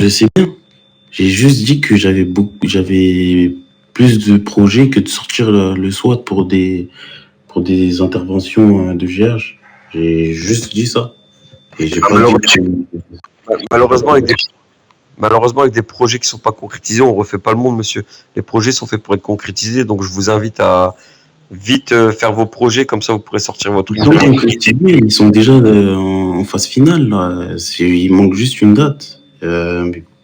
Je sais bien. J'ai juste dit que j'avais plus de projets que de sortir le SWAT pour des interventions de GH. J'ai juste dit ça. Et j'ai Ah, pas dit malheureusement, malheureusement, avec des projets qui ne sont pas concrétisés, on ne refait pas le monde, monsieur. Les projets sont faits pour être concrétisés, donc je vous invite à vite faire vos projets, comme ça vous pourrez sortir votre ils sont projet. concrétisés, ils sont déjà en phase finale. Là. Il manque juste une date.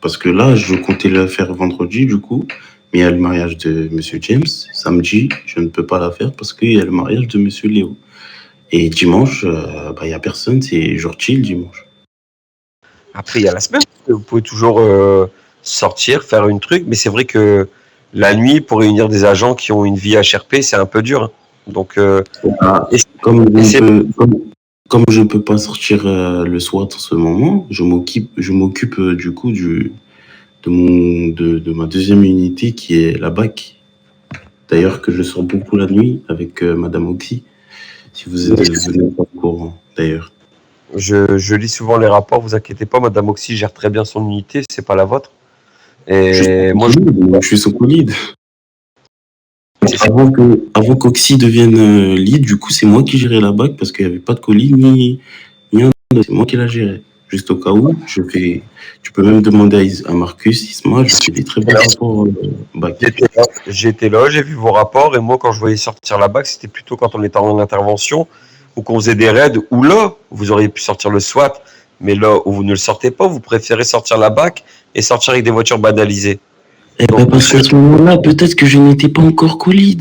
Parce que là, je comptais la faire vendredi, du coup. Mais il y a le mariage de Monsieur James. Samedi, je ne peux pas la faire parce qu'il y a le mariage de Monsieur Léo. Et dimanche, il y a personne, c'est jour chill dimanche. Après, il y a la semaine, vous pouvez toujours sortir, faire une truc, mais c'est vrai que la nuit, pour réunir des agents qui ont une vie HRP, c'est un peu dur, hein. Donc, Ah, comme comme je peux pas sortir le soir en ce moment, je m'occupe du coup de ma deuxième unité qui est la BAC. D'ailleurs que je sors beaucoup la nuit avec Madame Oxy. Si vous n'êtes pas au courant, d'ailleurs. je lis souvent les rapports, vous inquiétez pas, Madame Oxy gère très bien son unité, c'est pas la vôtre. Et moi, Je suis Socolide. Avant qu'Oxy devienne lead, du coup, c'est moi qui gérais la BAC parce qu'il n'y avait pas de colis ni un autre. C'est moi qui la gérais. Juste au cas où, tu peux même demander à Marcus, Isma, je fais des très bons rapports BAC. j'étais là, j'ai vu vos rapports, et moi, quand je voyais sortir la BAC, c'était plutôt quand on était en intervention, ou qu'on faisait des raids, où là, vous auriez pu sortir le SWAT, mais là où vous ne le sortez pas, vous préférez sortir la BAC et sortir avec des voitures banalisées. Eh ben Donc, parce qu'à monsieur, ce moment-là, peut-être que je n'étais pas encore co-lead,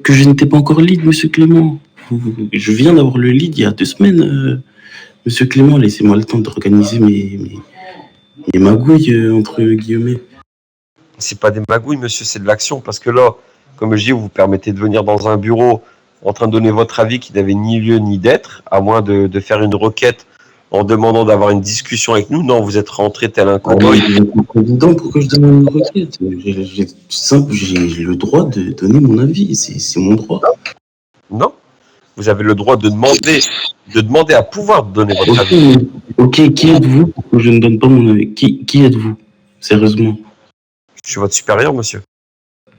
que je n'étais pas encore lead, Monsieur Clément. Je viens d'avoir le lead il y a 2 semaines, Monsieur Clément. Laissez-moi le temps d'organiser mes magouilles, entre guillemets. c'est pas des magouilles, monsieur, c'est de l'action, parce que là, comme je dis, vous vous permettez de venir dans un bureau en train de donner votre avis qui n'avait ni lieu ni d'être, à moins de faire une requête en demandant d'avoir une discussion avec nous. Non, vous êtes rentré tel un Mais cow-boy. vous êtes le président, pourquoi je donne une requête? J'ai le droit de donner mon avis, c'est mon droit. Non, vous avez le droit de demander à pouvoir donner votre Ok, avis. ok, qui êtes-vous pour que je ne donne pas mon avis? Qui êtes-vous? Sérieusement. Je suis votre supérieur, monsieur.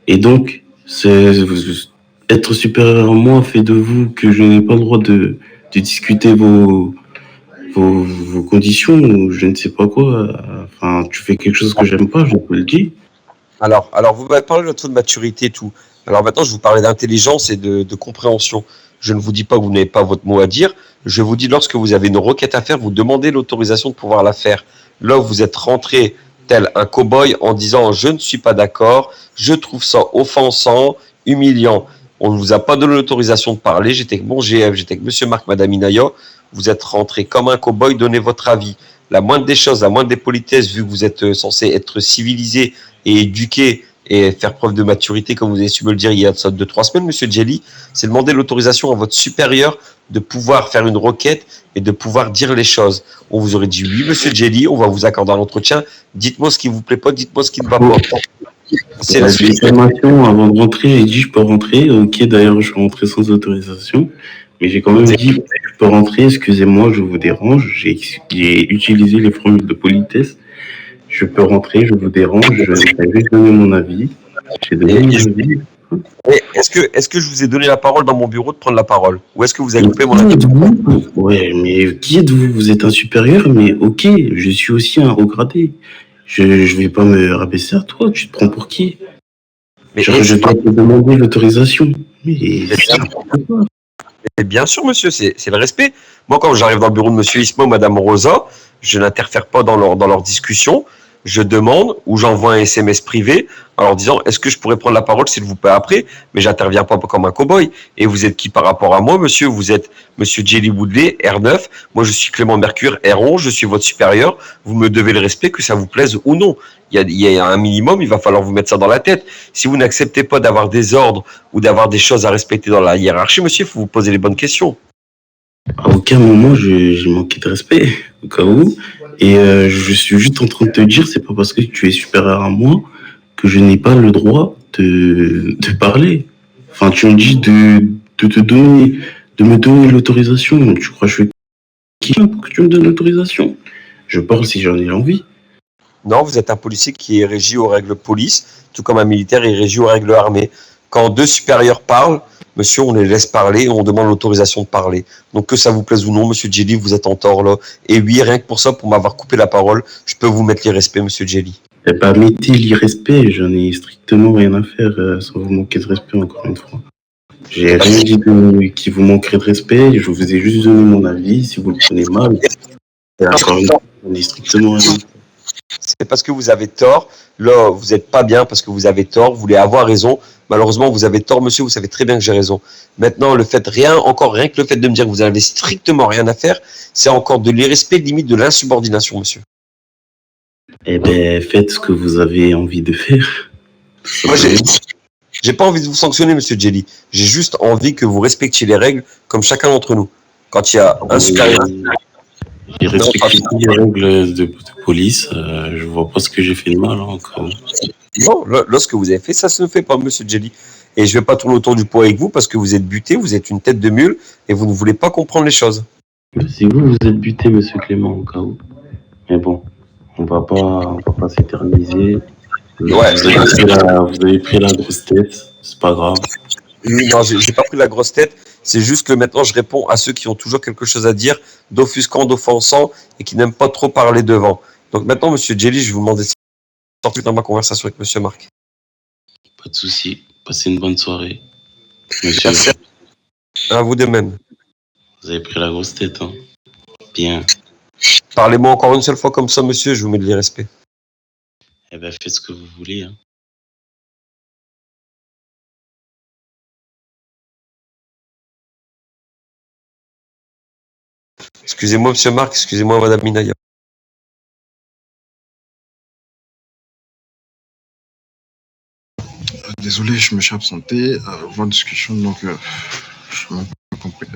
Et donc, être supérieur à moi fait de vous que je n'ai pas le droit de discuter vos conditions ou je ne sais pas quoi. Enfin, tu fais quelque chose que j'aime pas, je peux le dire. Alors vous m'avez parlé de votre taux de maturité et tout. Alors maintenant, je vous parlais d'intelligence et de compréhension. Je ne vous dis pas que vous n'avez pas votre mot à dire. Je vous dis, lorsque vous avez une requête à faire, vous demandez l'autorisation de pouvoir la faire. Là, vous êtes rentré tel un cow-boy en disant je ne suis pas d'accord, je trouve ça offensant, humiliant. On ne vous a pas donné l'autorisation de parler. J'étais avec mon GF, j'étais avec monsieur Marc, madame Inaya. Vous êtes rentré comme un cow-boy, donnez votre avis. La moindre des choses, la moindre des politesses, vu que vous êtes censé être civilisé et éduquer et faire preuve de maturité, comme vous avez su me le dire il y a 2-3 semaines, monsieur Jelly, c'est demander l'autorisation à votre supérieur de pouvoir faire une requête et de pouvoir dire les choses. On vous aurait dit oui, monsieur Jelly, on va vous accorder un entretien. Dites-moi ce qui vous plaît pas, dites-moi ce qui ne va pas. C'est la J'ai une suite. formation avant de rentrer, j'ai dit je peux rentrer. Ok, d'ailleurs, je suis rentré sans autorisation. Mais j'ai quand même dit je peux rentrer, excusez-moi, je vous dérange. J'ai utilisé les formules de politesse. Je peux rentrer, je vous dérange, je vais juste donner mon avis. J'ai donné mon avis. Est-ce que je vous ai donné la parole dans mon bureau de prendre la parole? Ou est-ce que vous avez coupé mon Qui intervention? êtes-vous? Ouais, mais qui êtes-vous? Vous êtes un supérieur, mais ok, je suis aussi un haut gradé. Je vais pas me rabaisser à toi, tu te prends pour qui? Mais, Genre, je dois te demander l'autorisation. Mais bien sûr, monsieur, c'est le respect. Moi, quand j'arrive dans le bureau de monsieur Ismo, madame Rosa, je n'interfère pas dans leur discussion. Je demande ou j'envoie un SMS privé en leur disant est-ce que je pourrais prendre la parole s'il vous plaît après, mais j'interviens pas comme un cow-boy. Et vous êtes qui par rapport à moi, monsieur? Vous êtes monsieur Jelly Woodley, R9. Moi, je suis Clément Mercure, R11. Je suis votre supérieur. Vous me devez le respect, que ça vous plaise ou non. Il y a un minimum, il va falloir vous mettre ça dans la tête. Si vous n'acceptez pas d'avoir des ordres ou d'avoir des choses à respecter dans la hiérarchie, monsieur, il faut vous poser les bonnes questions. à aucun moment j'ai manqué de respect, au cas où. Et je suis juste en train de te dire, c'est pas parce que tu es supérieur à moi que je n'ai pas le droit de parler. Enfin, tu me dis de me donner l'autorisation. Tu crois que je suis qui pour que tu me donnes l'autorisation? Je parle si j'en ai envie. Non, vous êtes un policier qui est régi aux règles police, tout comme un militaire est régi aux règles armées. Quand deux supérieurs parlent, monsieur, on les laisse parler et on demande l'autorisation de parler. Donc que ça vous plaise ou non, monsieur Jelly, vous êtes en tort là. Et oui, rien que pour ça, pour m'avoir coupé la parole, je peux vous mettre les respects, monsieur Jelly. Eh ben, mettez l'irrespect, j'en ai strictement rien à faire sans vous manquer de respect, encore une fois. J'ai rien dit qui vous manquerait de respect, je vous ai juste donné mon avis, si vous le prenez mal, et encore une fois, j'en ai strictement rien à faire. C'est parce que vous avez tort. Là, vous n'êtes pas bien parce que vous avez tort. Vous voulez avoir raison. Malheureusement, vous avez tort, monsieur. Vous savez très bien que j'ai raison. Maintenant, le fait, rien que le fait de me dire que vous n'avez strictement rien à faire, c'est encore de l'irrespect, limite de l'insubordination, monsieur. Eh ben, faites ce que vous avez envie de faire. Moi, j'ai pas envie de vous sanctionner, monsieur Jelly. J'ai juste envie que vous respectiez les règles comme chacun d'entre nous. Quand il y a un supérieur. J'ai respecté les règles de police, je vois pas ce que j'ai fait de mal encore. Non, là, ce que vous avez fait, ça se ne fait pas, monsieur Jelly. Et je vais pas tourner autour du pot avec vous parce que vous êtes buté, vous êtes une tête de mule et vous ne voulez pas comprendre les choses. C'est vous êtes buté, monsieur Clément, au cas où. Mais bon, on va pas s'éterniser. Ouais. Vous avez pris la grosse tête, c'est pas grave. Oui, non, j'ai pas pris la grosse tête. C'est juste que maintenant, je réponds à ceux qui ont toujours quelque chose à dire, d'offusquant, d'offensant et qui n'aiment pas trop parler devant. Donc maintenant, monsieur Jelly, je vais vous demander si vous sortez dans ma conversation avec monsieur Marc. Pas de souci. Passez une bonne soirée. Monsieur, Merci à vous de même. vous avez pris la grosse tête, hein. Bien. Parlez-moi encore une seule fois comme ça, monsieur, je vous mets de l'irrespect. Eh ben, faites ce que vous voulez, hein. Excusez-moi, monsieur Marc, excusez-moi, madame Minaya. Désolé, je me suis absenté avant la discussion, donc je n'ai pas compris.